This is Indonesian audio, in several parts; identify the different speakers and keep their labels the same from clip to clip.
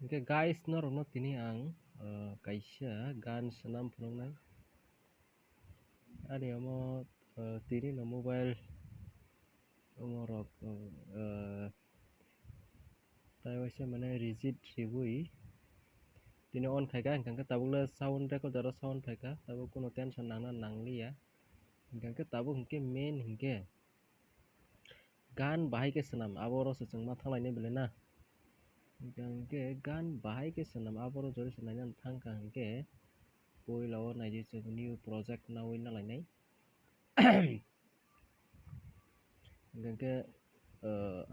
Speaker 1: Oke guys, norokno tini ang kaisa gan senam phunuknai ani amo tini no mobile omorok tai waisa mane rigid ribui tini on khaika hingkha tabukle sound recorder sound phaika tabuk kono tension nangna nangliya hingkha tabuk hingke main hingke gan bahai ke swnam abo se chwngma thanglai belai na hingke gan bahai ke swnam abo jori se nainani thangka hingke puila o naidi chong new project nawi nalainai hingke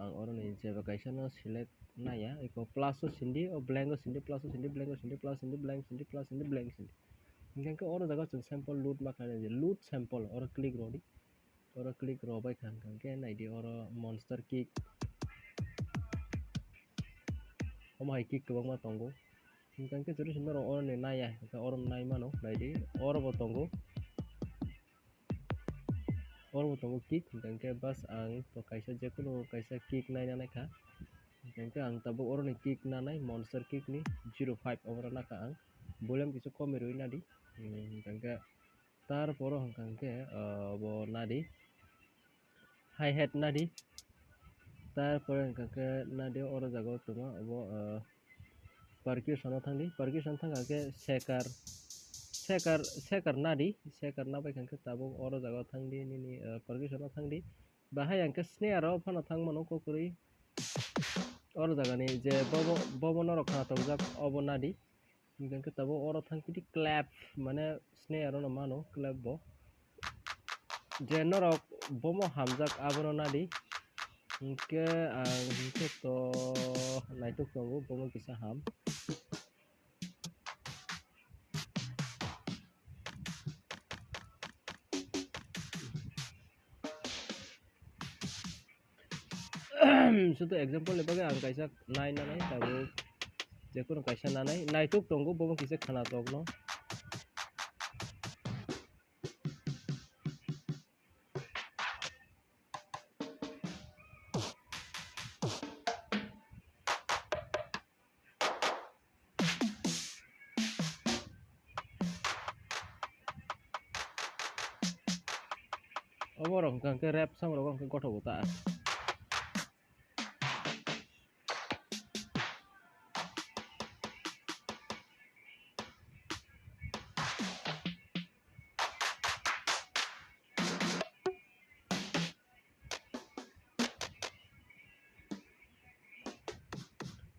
Speaker 1: ang oro ni jeba kaisa no select naya iko plus o sindi o blank o sindi plus o sindi blank o sindi plus sindi blank sindi plus sindi blank sindi hingke oro jaga chong sample load ma khanai load sample oro click rodi oro click robai hingke naidi oro monster kick omo hai kick kwbangma tongo hingke jori se norok oro ni naya oro nai mano naidi oro bo tongo oro tongo kick hingke bas ang to kaisa jekono kaisa kick naina naikha hingke ang tabuk oro ni kick nanai monster kick ni 05 oro naka ang volume kisu kome rui nadi hingke tarporo hingke bo nadi hi hat nadi tarpore hingke nadi oro jaga tongo abo percussion thangdi percussion thangka ke sekar nadi sekar nabai hingke tabuk oro jaga thangdi nini percussion thangdi bahai angke snare ro phano thangmano kokrui oro jaga ni je bobo norok khana tongjak obo nadi hingke tabuk oro thangkidi clap mane snare no mano clap bo je norok bomo hamjak abono nadi hingke ang hingke to naitok tongo bomo kisa ham sudah example ni bagai ang kaisa nai nanai tabuk jekono kaisa nanai naitok tongo bomo kisa khana tokno obo rok hingke rap song rok hingke goto buta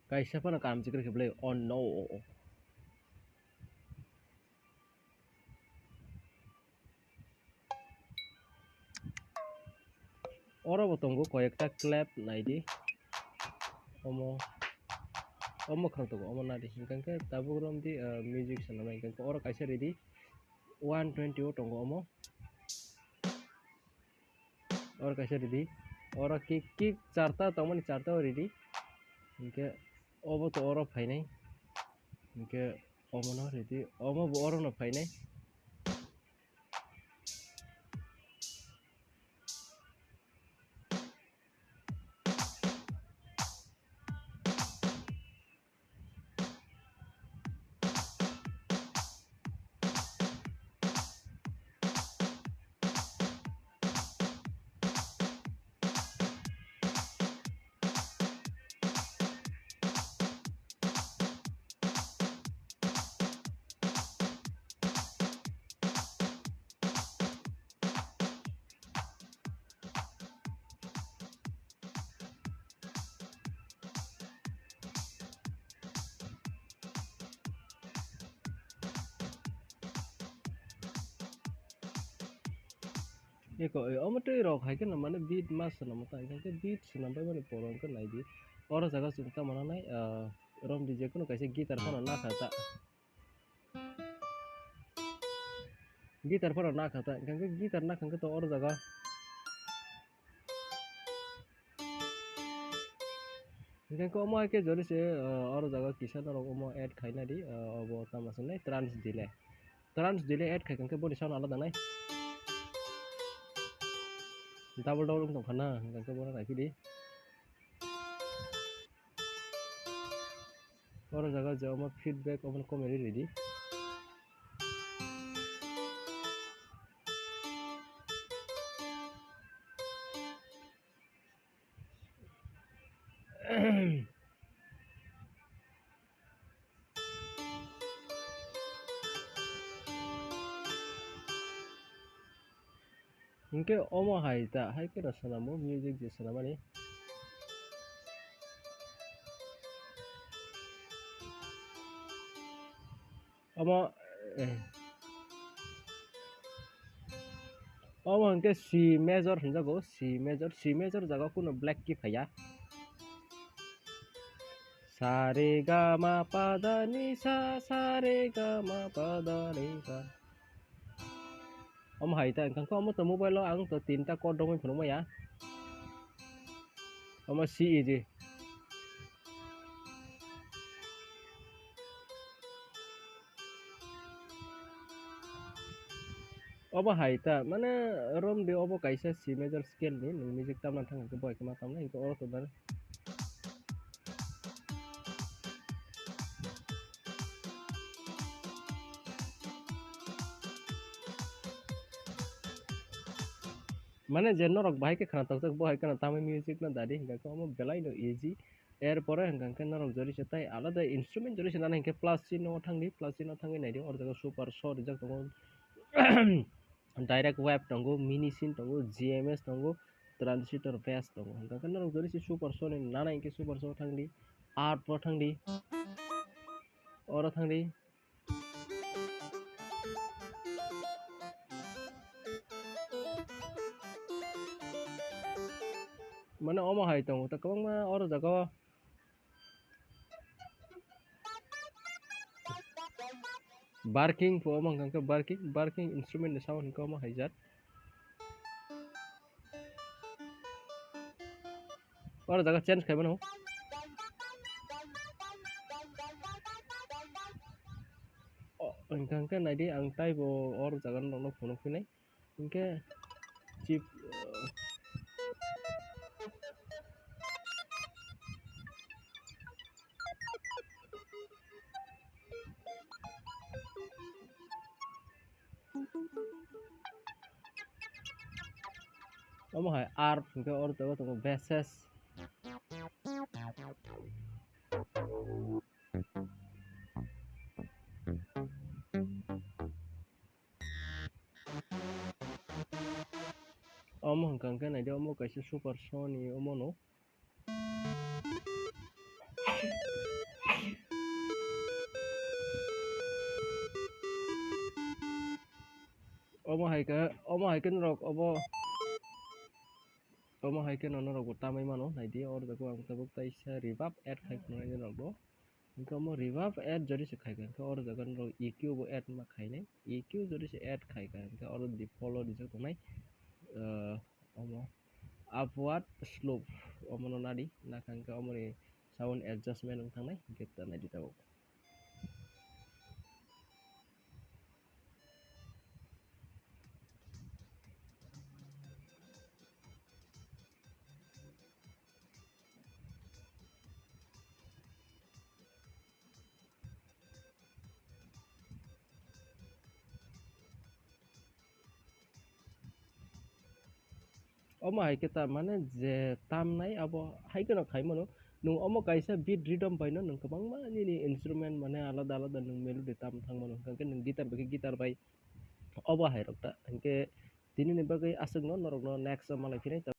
Speaker 1: kaisa phano kam chikri kheblai oh no oro bo tongo koyekta clap naidi omo khang tongo omo nadi hingke tabuk romdi music sanamai hingke oro kaisa ready 120 o tongo omo oro kaisa ready oro kick charta tongmani charta o ready hingke obo to oro phainai hingke omo no ready omo bo oro no phainai eko omo tei rok haike na mane beat mas sanamo ta hingke beat sanambai mani poro hingke naidi oro jaga chong tamo nanai romdi jekono kaisa guitar phano nakhata gitar phano nakhata hingke gitar nakhangke to oro jaga hingke omo haike jori se oro jaga kisa norok omo add khaina di obo tamo songnai trans delay add khai hingke boni sound alada nai double tongkhana hingke bono naikidi oro jaga je omo feedback omo comedy ready Hingke omo haita haike rasanamo music je sanamani omo omo hingke C major hinjago C major jaga kuno black key phaya sa re ga ma pa da ni sa re ga ma pa da ni sa omo haita hingke omo to mobile lo ang to tinta chord dongoi phano ya omo C je obo haita mane rom de obo kaisa C major scale ni nung music tamna thang ke boy kema tamna ingko oro to dar মানে যে norok bahai ke khana tok bahai kana tamai music na dadi hingka ko omo belai no easy এরপরে হ্যাঙ্কাঙ্কে নরক জরি সেটাই আলাদা ইনস্ট্রুমেন্ট জরি সেটা হ্যাঙ্কে প্লাস চিহ্ন থাঙ্গি নাইদি ওর জায়গা সুপার শ রিজাক দङ ডাইরেক্ট ওয়েব দङ মিনি সিন দङ জিএমএস দङ ট্রান্সিটর বেস দङ হ্যাঙ্কাঙ্কে নরক জরি সে সুপার শ नि नाना इंके सुपार श थांगि आर्ट प्र थांगि और थांगि माने ओमा हाय दङ त गोबां और जागा barking po omo hingka barking instrument ni sound hingka omo haijat और jaga change khai mano hingka naidi ang taibo or jaga no phono phinai hingke chip omo hai arp hingke or jaga tongo basses omo hingka naidi omo kaisa super sony omo no omo haike norok omo haike norok bo tamai mano naidi or jaga ang tabuk taisa reverb add khai khonai norok bo hingke omo reverb add jori se khai hingke or jaga norok EQ bo add ma khainai EQ jori se add khaika hingke oro di follow rijak tongnai omo upward slope omo no nadi naka hingke omo ni sound adjustment ong tangnai hingke ta naidi tabuk omo haike ta mane je tamnai abo haike no khai mano nung omo kaisa beat rhythm bai no nung kwbangma nini instrument mane alada nung melody tam thangmano hingke nung guitar bai guitar bai obo hai rok ta hingke tini ni bagui aswk no norok no next o malai philai.